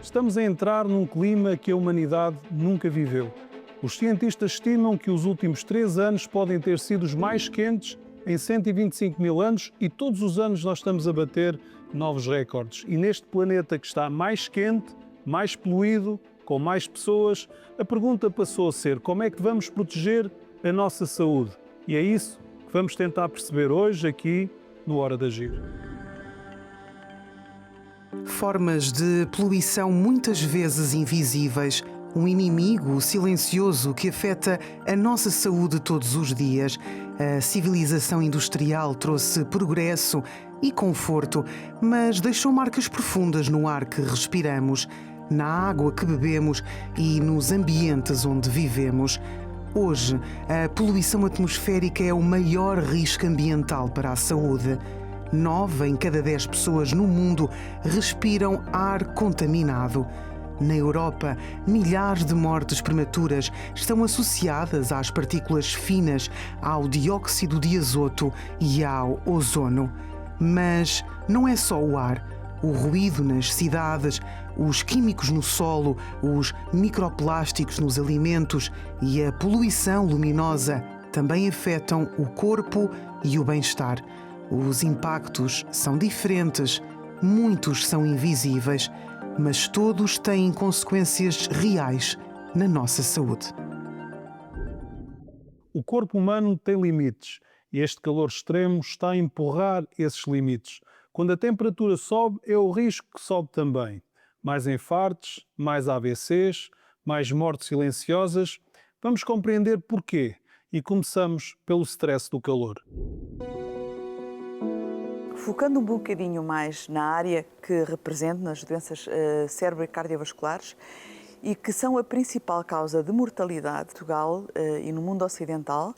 Estamos a entrar num clima que a humanidade nunca viveu. Os cientistas estimam que os últimos 3 anos podem ter sido os mais quentes em 125 mil anos e todos os anos nós estamos a bater novos recordes. E neste planeta que está mais quente, mais poluído, com mais pessoas, a pergunta passou a ser como é que vamos proteger a nossa saúde? E é isso que vamos tentar perceber hoje aqui no Hora de Agir. Formas de poluição muitas vezes invisíveis, um inimigo silencioso que afeta a nossa saúde todos os dias. A civilização industrial trouxe progresso e conforto, mas deixou marcas profundas no ar que respiramos, na água que bebemos e nos ambientes onde vivemos. Hoje, a poluição atmosférica é o maior risco ambiental para a saúde. 9 em cada 10 pessoas no mundo respiram ar contaminado. Na Europa, milhares de mortes prematuras estão associadas às partículas finas, ao dióxido de azoto e ao ozono. Mas não é só o ar. O ruído nas cidades, os químicos no solo, os microplásticos nos alimentos e a poluição luminosa também afetam o corpo e o bem-estar. Os impactos são diferentes, muitos são invisíveis, mas todos têm consequências reais na nossa saúde. O corpo humano tem limites e este calor extremo está a empurrar esses limites. Quando a temperatura sobe, é o risco que sobe também. Mais infartos, mais AVCs, mais mortes silenciosas. Vamos compreender porquê e começamos pelo stress do calor. Focando um bocadinho mais na área que represento, nas doenças cérebro- e cardiovasculares, e que são a principal causa de mortalidade em Portugal e no mundo ocidental,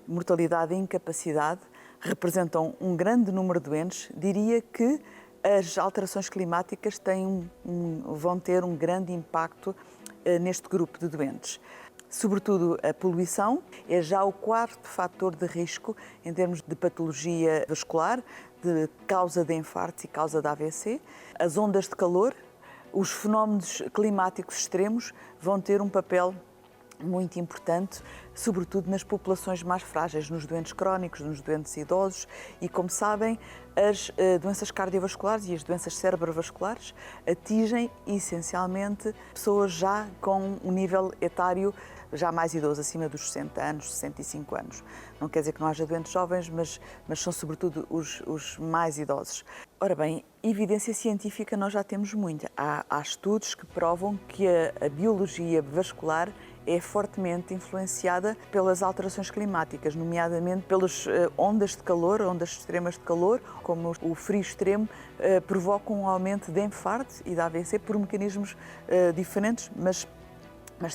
mortalidade e incapacidade, representam um grande número de doentes, diria que as alterações climáticas vão ter um grande impacto neste grupo de doentes. Sobretudo a poluição é já o 4º fator de risco em termos de patologia vascular, de causa de infartos e causa de AVC. As ondas de calor, os fenómenos climáticos extremos vão ter um papel muito importante, sobretudo nas populações mais frágeis, nos doentes crónicos, nos doentes idosos e, como sabem, as doenças cardiovasculares e as doenças cerebrovasculares atingem essencialmente pessoas já com um nível etário já mais idoso, acima dos 60 anos, 65 anos. Não quer dizer que não haja doentes jovens, mas são sobretudo os mais idosos. Ora bem, evidência científica nós já temos muita. Há estudos que provam que a biologia vascular é fortemente influenciada pelas alterações climáticas, nomeadamente pelas ondas de calor, ondas extremas de calor, como o frio extremo, provocam um aumento de infarto e de AVC por mecanismos diferentes, mas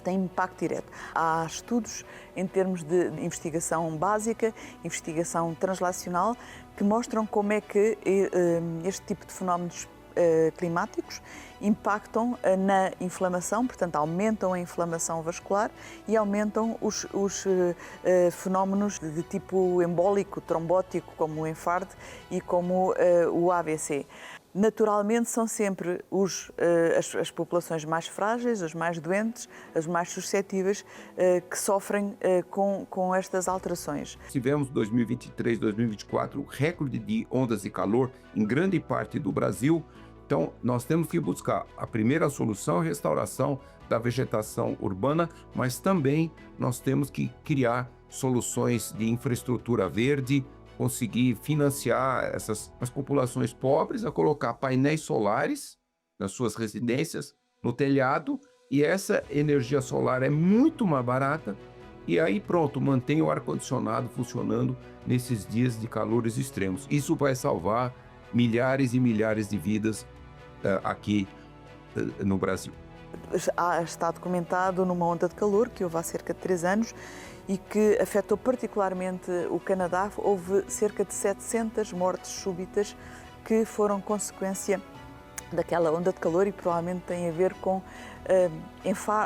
tem impacto direto. Há estudos em termos de investigação básica, investigação translacional, que mostram como é que este tipo de fenómenos climáticos impactam na inflamação, portanto aumentam a inflamação vascular e aumentam os fenómenos de tipo embólico, trombótico, como o infarto e como o AVC. Naturalmente são sempre as populações mais frágeis, as mais doentes, as mais suscetíveis que sofrem com estas alterações. Tivemos 2023, 2024 recorde de ondas de calor em grande parte do Brasil. Então, nós temos que buscar a primeira solução, a restauração da vegetação urbana, mas também nós temos que criar soluções de infraestrutura verde, conseguir financiar as populações pobres a colocar painéis solares nas suas residências, no telhado, e essa energia solar é muito mais barata, e aí pronto, mantém o ar-condicionado funcionando nesses dias de calores extremos. Isso vai salvar milhares e milhares de vidas aqui no Brasil. Está documentado numa onda de calor que houve há cerca de 3 anos e que afetou particularmente o Canadá. Houve cerca de 700 mortes súbitas que foram consequência daquela onda de calor e provavelmente tem a ver com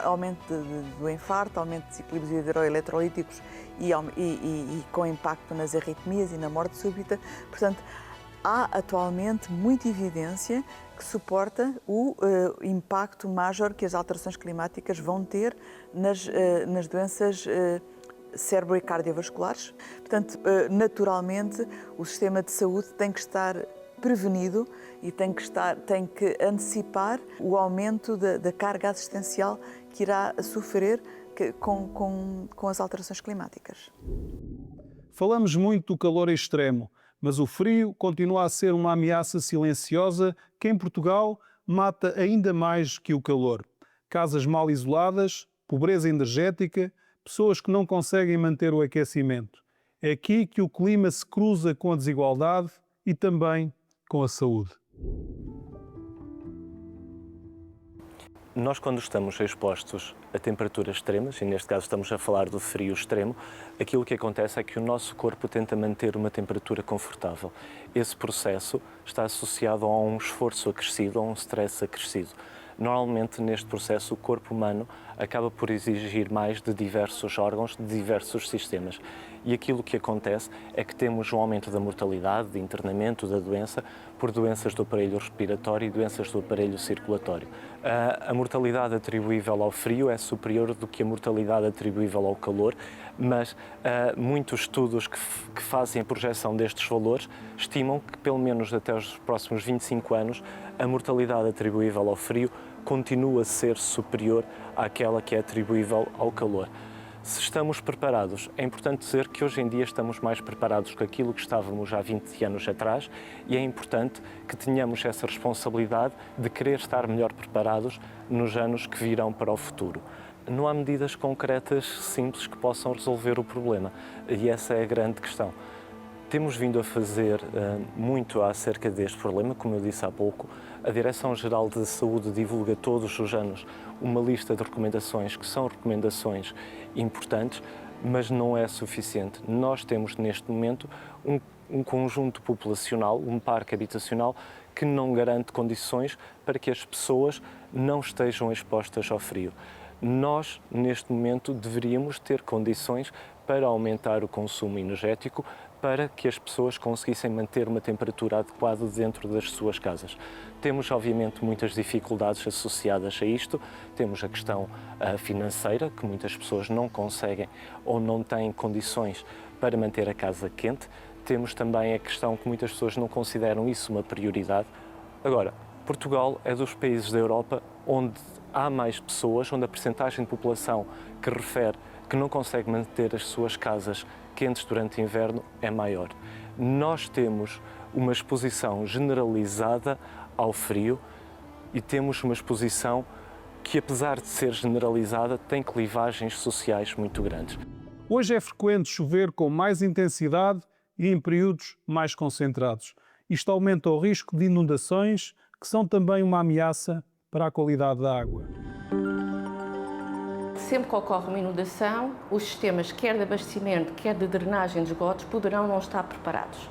aumento do infarto, aumento dos equilíbrios hidroeletrolíticos e com impacto nas arritmias e na morte súbita. Portanto, há atualmente muita evidência que suporta o impacto major que as alterações climáticas vão ter nas doenças cérebro e cardiovasculares. Portanto, naturalmente, o sistema de saúde tem que estar prevenido e tem que antecipar o aumento da carga assistencial que irá sofrer com as alterações climáticas. Falamos muito do calor extremo, mas o frio continua a ser uma ameaça silenciosa que em Portugal mata ainda mais que o calor. Casas mal isoladas, pobreza energética, pessoas que não conseguem manter o aquecimento. É aqui que o clima se cruza com a desigualdade e também com a saúde. Nós, quando estamos expostos a temperaturas extremas, e neste caso estamos a falar do frio extremo, aquilo que acontece é que o nosso corpo tenta manter uma temperatura confortável. Esse processo está associado a um esforço acrescido, a um stress acrescido. Normalmente, neste processo, o corpo humano acaba por exigir mais de diversos órgãos, de diversos sistemas. E aquilo que acontece é que temos um aumento da mortalidade, de internamento da doença, por doenças do aparelho respiratório e doenças do aparelho circulatório. A mortalidade atribuível ao frio é superior do que a mortalidade atribuível ao calor, mas muitos estudos que fazem a projeção destes valores estimam que, pelo menos até os próximos 25 anos, a mortalidade atribuível ao frio continua a ser superior àquela que é atribuível ao calor. Se estamos preparados, é importante dizer que hoje em dia estamos mais preparados que aquilo que estávamos há 20 anos atrás e é importante que tenhamos essa responsabilidade de querer estar melhor preparados nos anos que virão para o futuro. Não há medidas concretas simples que possam resolver o problema e essa é a grande questão. Temos vindo a fazer muito acerca deste problema, como eu disse há pouco. A Direção-Geral de Saúde divulga todos os anos uma lista de recomendações que são recomendações importantes, mas não é suficiente. Nós temos neste momento um conjunto populacional, um parque habitacional que não garante condições para que as pessoas não estejam expostas ao frio. Nós, neste momento, deveríamos ter condições para aumentar o consumo energético, para que as pessoas conseguissem manter uma temperatura adequada dentro das suas casas. Temos, obviamente, muitas dificuldades associadas a isto. Temos a questão financeira, que muitas pessoas não conseguem ou não têm condições para manter a casa quente. Temos também a questão que muitas pessoas não consideram isso uma prioridade. Agora, Portugal é dos países da Europa onde há mais pessoas, onde a percentagem de população que refere que não consegue manter as suas casas quentes durante o inverno é maior. Nós temos uma exposição generalizada ao frio e temos uma exposição que, apesar de ser generalizada, tem clivagens sociais muito grandes. Hoje é frequente chover com mais intensidade e em períodos mais concentrados. Isto aumenta o risco de inundações, que são também uma ameaça para a qualidade da água. Sempre que ocorre uma inundação, os sistemas quer de abastecimento, quer de drenagem de esgotos poderão não estar preparados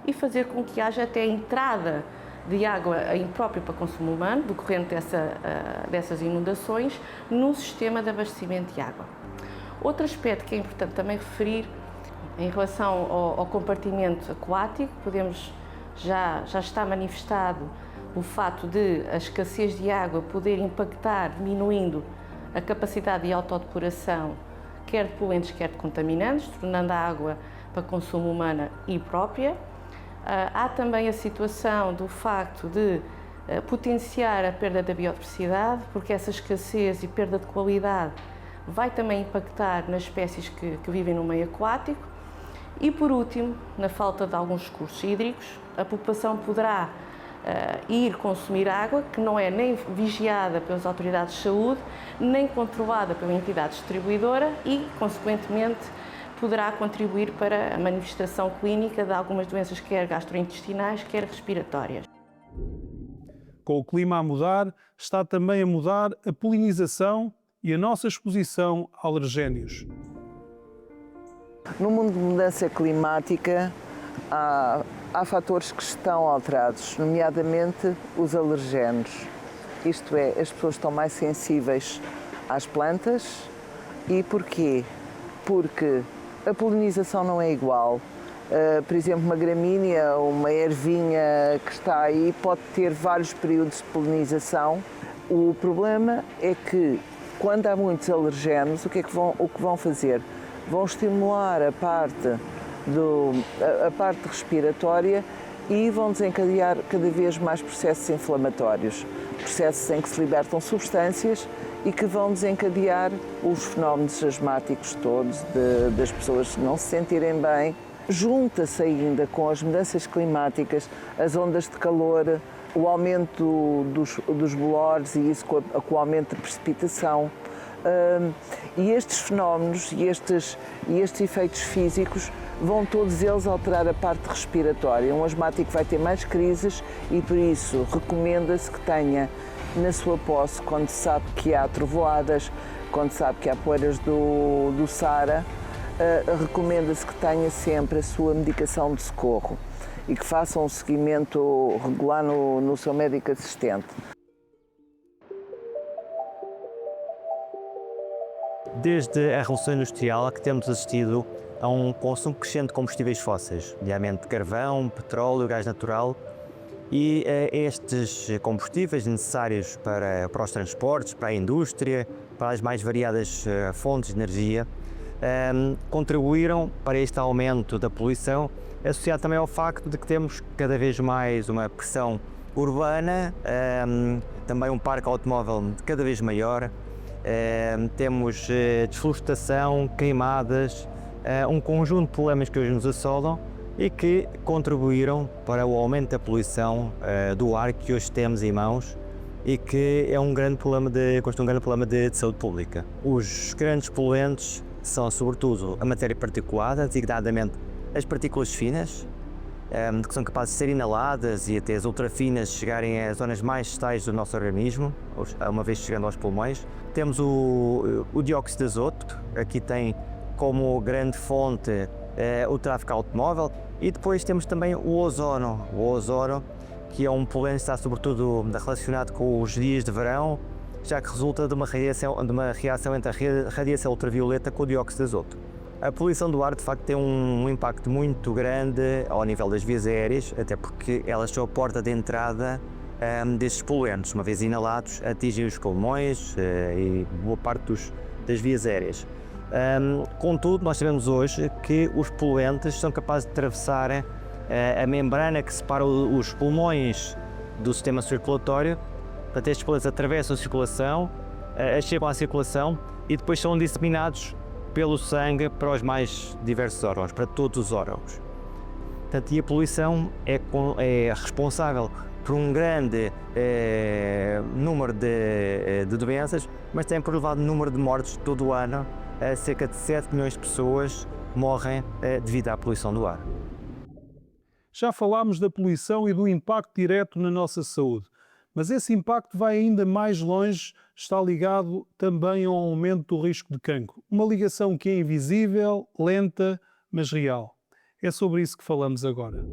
e fazer com que haja até a entrada de água imprópria para consumo humano, decorrente dessas inundações, no sistema de abastecimento de água. Outro aspecto que é importante também referir, em relação ao compartimento aquático, já está manifestado o fato de a escassez de água poder impactar, diminuindo a capacidade de autodepuração, quer de poluentes, quer de contaminantes, tornando a água para consumo humano imprópria. Há também a situação do facto de potenciar a perda da biodiversidade, porque essa escassez e perda de qualidade vai também impactar nas espécies que vivem no meio aquático. E, por último, na falta de alguns recursos hídricos, a população poderá ir consumir água que não é nem vigiada pelas autoridades de saúde, nem controlada pela entidade distribuidora e, consequentemente, poderá contribuir para a manifestação clínica de algumas doenças, quer gastrointestinais, quer respiratórias. Com o clima a mudar, está também a mudar a polinização e a nossa exposição a alergénios. No mundo de mudança climática, há fatores que estão alterados, nomeadamente os alergénios. Isto é, as pessoas estão mais sensíveis às plantas. E porquê? Porque a polinização não é igual Por exemplo, uma gramínea, uma ervinha que está aí, pode ter vários períodos de polinização. O problema é que, quando há muitos alergenos, o que vão fazer? Vão estimular a parte respiratória e vão desencadear cada vez mais processos inflamatórios, processos em que se libertam substâncias e que vão desencadear os fenómenos asmáticos todos, das pessoas não se sentirem bem. Junta-se ainda com as mudanças climáticas, as ondas de calor, o aumento dos bolores e isso com o aumento da precipitação. E estes fenómenos e estes efeitos físicos vão todos eles alterar a parte respiratória. Um asmático vai ter mais crises e por isso recomenda-se que tenha na sua posse, quando se sabe que há trovoadas, quando se sabe que há poeiras do Saara, recomenda-se que tenha sempre a sua medicação de socorro e que faça um seguimento regular no seu médico assistente. Desde a Revolução Industrial que temos assistido a um consumo crescente de combustíveis fósseis, nomeadamente carvão, petróleo, gás natural, e estes combustíveis necessários para os transportes, para a indústria, para as mais variadas fontes de energia, contribuíram para este aumento da poluição, associado também ao facto de que temos cada vez mais uma pressão urbana, também um parque automóvel cada vez maior, temos desflorestação, queimadas, um conjunto de problemas que hoje nos assolam e que contribuíram para o aumento da poluição do ar que hoje temos em mãos e que é um grande problema de saúde pública. Os grandes poluentes são sobretudo a matéria particulada, designadamente as partículas finas, que são capazes de ser inaladas e até as ultrafinas chegarem às zonas mais distais do nosso organismo, uma vez chegando aos pulmões. Temos o dióxido de azoto, aqui tem como grande fonte o tráfego automóvel, e depois temos também o ozono, que é um poluente que está sobretudo relacionado com os dias de verão, já que resulta de uma reação entre a radiação ultravioleta com o dióxido de azoto. A poluição do ar, de facto, tem um impacto muito grande ao nível das vias aéreas, até porque elas são a porta de entrada destes poluentes. Uma vez inalados, atingem os pulmões e boa parte das vias aéreas. Contudo, nós sabemos hoje que os poluentes são capazes de atravessar a membrana que separa os pulmões do sistema circulatório. Portanto, estes poluentes atravessam a circulação, chegam à circulação e depois são disseminados pelo sangue para os mais diversos órgãos, para todos os órgãos. Portanto, e a poluição é responsável por um grande número de doenças, mas tem por elevado número de mortes todo o ano. Cerca de 7 milhões de pessoas morrem devido à poluição do ar. Já falámos da poluição e do impacto direto na nossa saúde, mas esse impacto vai ainda mais longe, está ligado também ao aumento do risco de cancro. Uma ligação que é invisível, lenta, mas real. É sobre isso que falamos agora.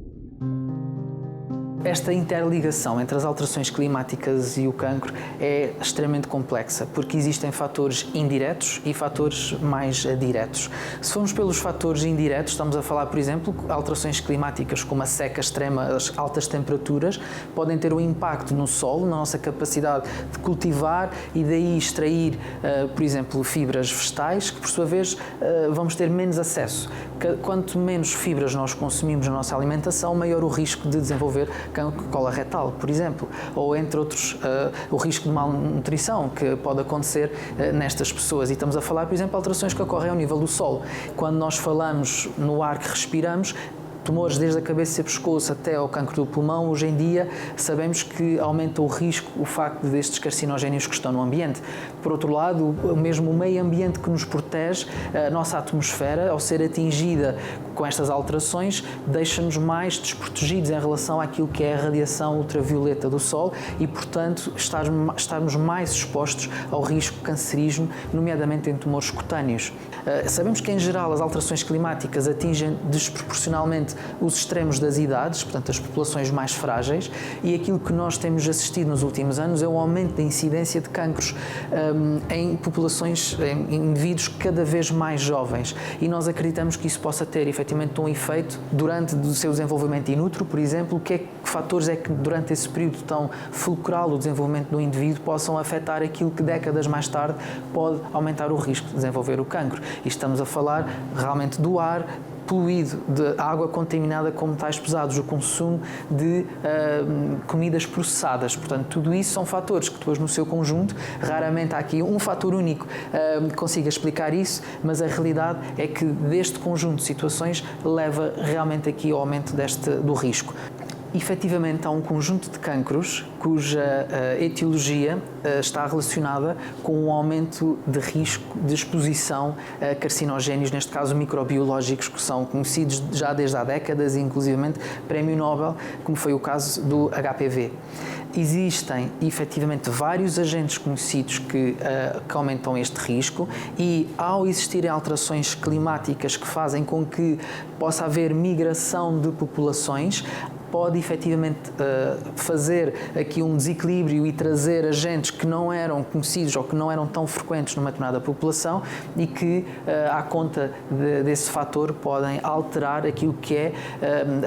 Esta interligação entre as alterações climáticas e o cancro é extremamente complexa, porque existem fatores indiretos e fatores mais diretos. Se formos pelos fatores indiretos, estamos a falar, por exemplo, alterações climáticas como a seca extrema, as altas temperaturas, podem ter um impacto no solo, na nossa capacidade de cultivar e daí extrair, por exemplo, fibras vegetais, que por sua vez vamos ter menos acesso. Quanto menos fibras nós consumimos na nossa alimentação, maior o risco de desenvolver cancro coloretal, por exemplo, ou entre outros o risco de malnutrição que pode acontecer nestas pessoas. E estamos a falar, por exemplo, de alterações que ocorrem ao nível do solo. Quando nós falamos no ar que respiramos, tumores desde a cabeça e pescoço até ao cancro do pulmão, hoje em dia sabemos que aumenta o risco, o facto destes carcinogénios que estão no ambiente. Por outro lado, mesmo o meio ambiente que nos protege, a nossa atmosfera, ao ser atingida com estas alterações, deixa-nos mais desprotegidos em relação àquilo que é a radiação ultravioleta do Sol e, portanto, estarmos mais expostos ao risco cancerígeno, nomeadamente em tumores cutâneos. Sabemos que, em geral, as alterações climáticas atingem desproporcionalmente os extremos das idades, portanto as populações mais frágeis, e aquilo que nós temos assistido nos últimos anos é o aumento da incidência de cancros em populações, em indivíduos cada vez mais jovens, e nós acreditamos que isso possa ter efetivamente efetivamente um efeito durante o seu desenvolvimento in utero, por exemplo, que fatores é que durante esse período tão fulcral do desenvolvimento do indivíduo possam afetar aquilo que décadas mais tarde pode aumentar o risco de desenvolver o cancro. E estamos a falar realmente do ar poluído, de água contaminada com metais pesados, o consumo de comidas processadas. Portanto, tudo isso são fatores que depois no seu conjunto, raramente há aqui um fator único que consiga explicar isso, mas a realidade é que deste conjunto de situações leva realmente aqui ao aumento do risco. Efetivamente, há um conjunto de cancros cuja etiologia está relacionada com um aumento de risco de exposição a carcinogénios, neste caso microbiológicos, que são conhecidos já desde há décadas, inclusivamente prémio Nobel, como foi o caso do HPV. Existem, efetivamente, vários agentes conhecidos que aumentam este risco e, ao existirem alterações climáticas que fazem com que possa haver migração de populações, pode efetivamente fazer aqui um desequilíbrio e trazer agentes que não eram conhecidos ou que não eram tão frequentes numa determinada população e que, à conta desse fator, podem alterar aquilo que é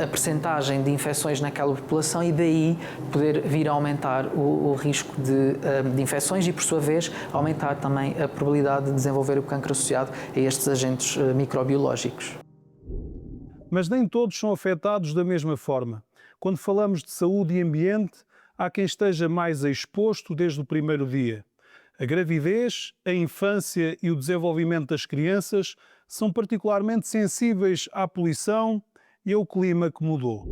a percentagem de infecções naquela população e daí poder vir a aumentar o risco de infecções e, por sua vez, aumentar também a probabilidade de desenvolver o cancro associado a estes agentes microbiológicos. Mas nem todos são afetados da mesma forma. Quando falamos de saúde e ambiente, há quem esteja mais exposto desde o primeiro dia. A gravidez, a infância e o desenvolvimento das crianças são particularmente sensíveis à poluição e ao clima que mudou.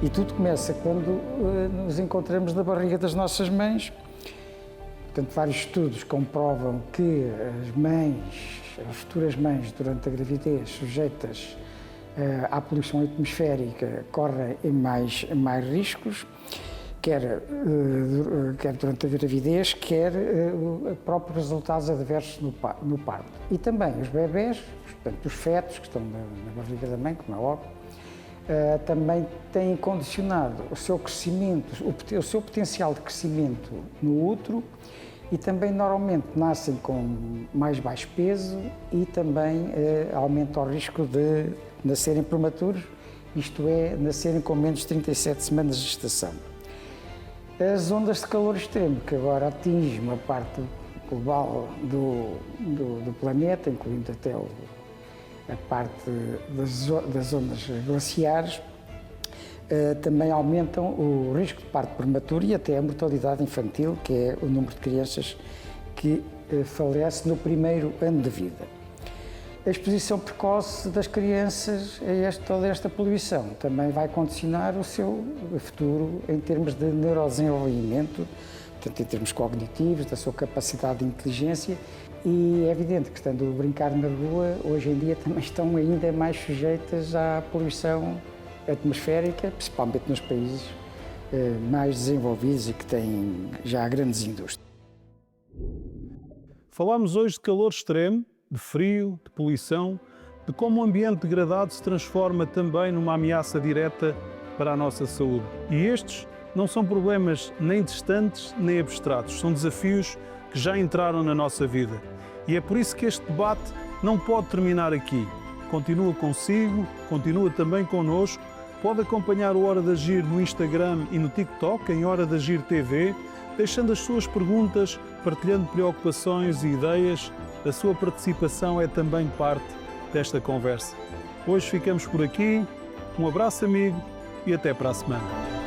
E tudo começa quando nos encontramos na barriga das nossas mães. Portanto, vários estudos comprovam que as futuras mães, durante a gravidez, sujeitas à poluição atmosférica, correm em mais riscos, quer durante a gravidez, quer próprios resultados adversos no parto. E também os bebés, portanto, os fetos que estão na barriga da mãe, como é óbvio, também têm condicionado o seu crescimento, o seu potencial de crescimento no útero, e também normalmente nascem com mais baixo peso e também aumenta o risco de nascerem prematuros, isto é, nascerem com menos de 37 semanas de gestação. As ondas de calor extremo, que agora atingem uma parte global do planeta, incluindo até a parte das ondas glaciares, também aumentam o risco de parto prematuro e até a mortalidade infantil, que é o número de crianças que falece no primeiro ano de vida. A exposição precoce das crianças a toda esta poluição também vai condicionar o seu futuro em termos de neurodesenvolvimento, portanto, em termos cognitivos, da sua capacidade de inteligência. E é evidente que, estando a brincar na rua, hoje em dia também estão ainda mais sujeitas à poluição atmosférica, principalmente nos países mais desenvolvidos e que têm já grandes indústrias. Falámos hoje de calor extremo, de frio, de poluição, de como o ambiente degradado se transforma também numa ameaça direta para a nossa saúde. E estes não são problemas nem distantes nem abstratos, são desafios que já entraram na nossa vida. E é por isso que este debate não pode terminar aqui. Continua consigo, continua também connosco. Pode acompanhar o Hora de Agir no Instagram e no TikTok, em Hora de Agir TV, deixando as suas perguntas, partilhando preocupações e ideias. A sua participação é também parte desta conversa. Hoje ficamos por aqui. Um abraço, amigo, e até para a semana.